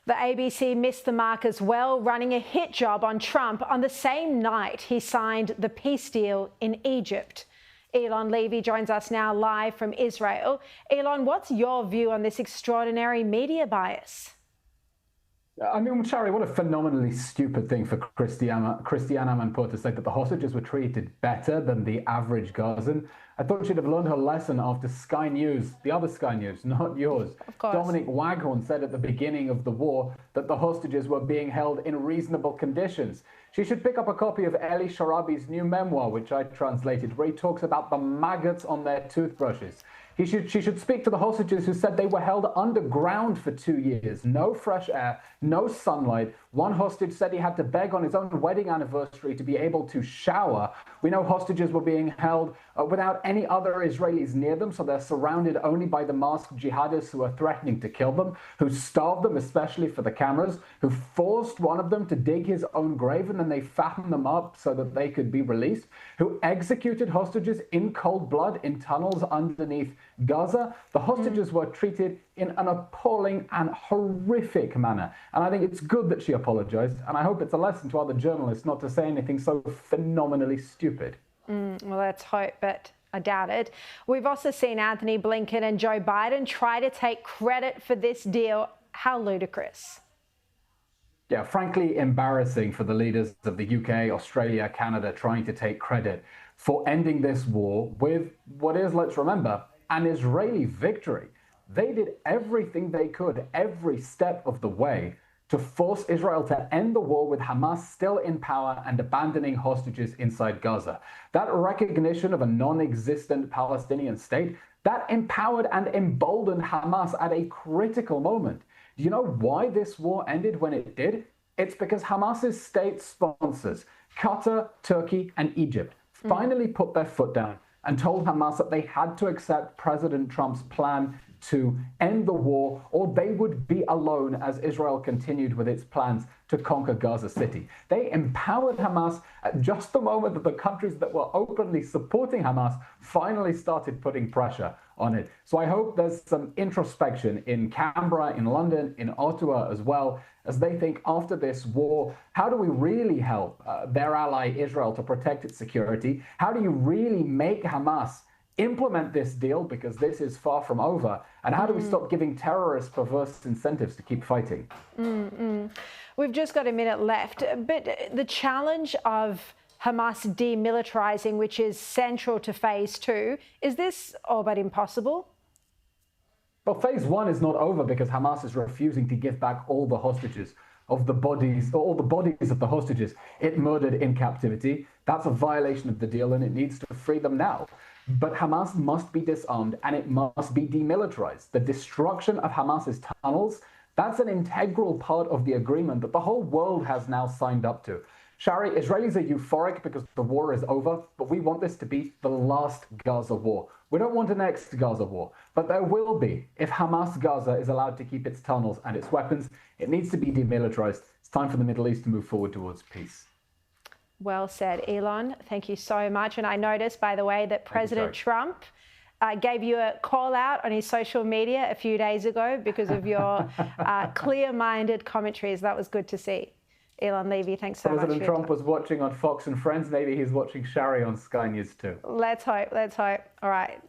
The ABC missed the mark as well, running a hit job on Trump on the same night he signed the peace deal in Egypt. Eylon Levy joins us now live from Israel. Eylon, what's your view on this extraordinary media bias? I mean, Sharri, what a phenomenally stupid thing for Christiane Amanpour to say that the hostages were treated better than the average Gazan. I thought she'd have learned her lesson after Sky News, the other Sky News, not yours. Of course. Dominic Waghorn said at the beginning of the war that the hostages were being held in reasonable conditions. She should pick up a copy of Eli Sharabi's new memoir, which I translated, where he talks about the maggots on their toothbrushes. She should speak to the hostages who said they were held underground for 2 years. No fresh air, no sunlight. One hostage said he had to beg on his own wedding anniversary to be able to shower. We know hostages were being held without any other Israelis near them, so they're surrounded only by the masked jihadists who are threatening to kill them, who starved them, especially for the cameras, who forced one of them to dig his own grave and then they fattened them up so that they could be released, who executed hostages in cold blood in tunnels underneath Gaza. The hostages were treated in an appalling and horrific manner. And I think it's good that she apologized. And I hope it's a lesson to other journalists not to say anything so phenomenally stupid. Well, let's hope, but I doubt it. We've also seen Anthony Blinken and Joe Biden try to take credit for this deal. How ludicrous. Yeah, frankly embarrassing for the leaders of the UK, Australia, Canada trying to take credit for ending this war with what is, let's remember, an Israeli victory. They did everything they could, every step of the way, to force Israel to end the war with Hamas still in power and abandoning hostages inside Gaza. That recognition of a non-existent Palestinian state, that empowered and emboldened Hamas at a critical moment. Do you know why this war ended when it did? It's because Hamas's state sponsors, Qatar, Turkey, and Egypt, finally put their foot down and told Hamas that they had to accept President Trump's plan to end the war, or they would be alone as Israel continued with its plans to conquer Gaza City. They empowered Hamas at just the moment that the countries that were openly supporting Hamas finally started putting pressure on it. So I hope there's some introspection in Canberra, in London, in Ottawa as well, as they think after this war, how do we really help their ally Israel to protect its security? How do you really make Hamas implement this deal, because this is far from over? And how do we stop giving terrorists perverse incentives to keep fighting? We've just got a minute left, but the challenge of Hamas demilitarizing, which is central to phase 2, is this all but impossible? Well, phase 1 is not over because Hamas is refusing to give back all the hostages of the bodies, all the bodies of the hostages it murdered in captivity. That's a violation of the deal and it needs to free them now. But Hamas must be disarmed and it must be demilitarized. The destruction of Hamas's tunnels, that's an integral part of the agreement that the whole world has now signed up to. Sharri, Israelis are euphoric because the war is over, but we want this to be the last Gaza war. We don't want a next Gaza war, but there will be. If Hamas Gaza is allowed to keep its tunnels and its weapons, it needs to be demilitarized. It's time for the Middle East to move forward towards peace. Well said, Eylon. Thank you so much. And I noticed, by the way, that President Trump gave you a call out on his social media a few days ago because of your clear-minded commentaries. That was good to see. Eylon Levy, thanks so much. President Trump was watching on Fox and Friends. Maybe he's watching Sharri on Sky News too. Let's hope. Let's hope. All right.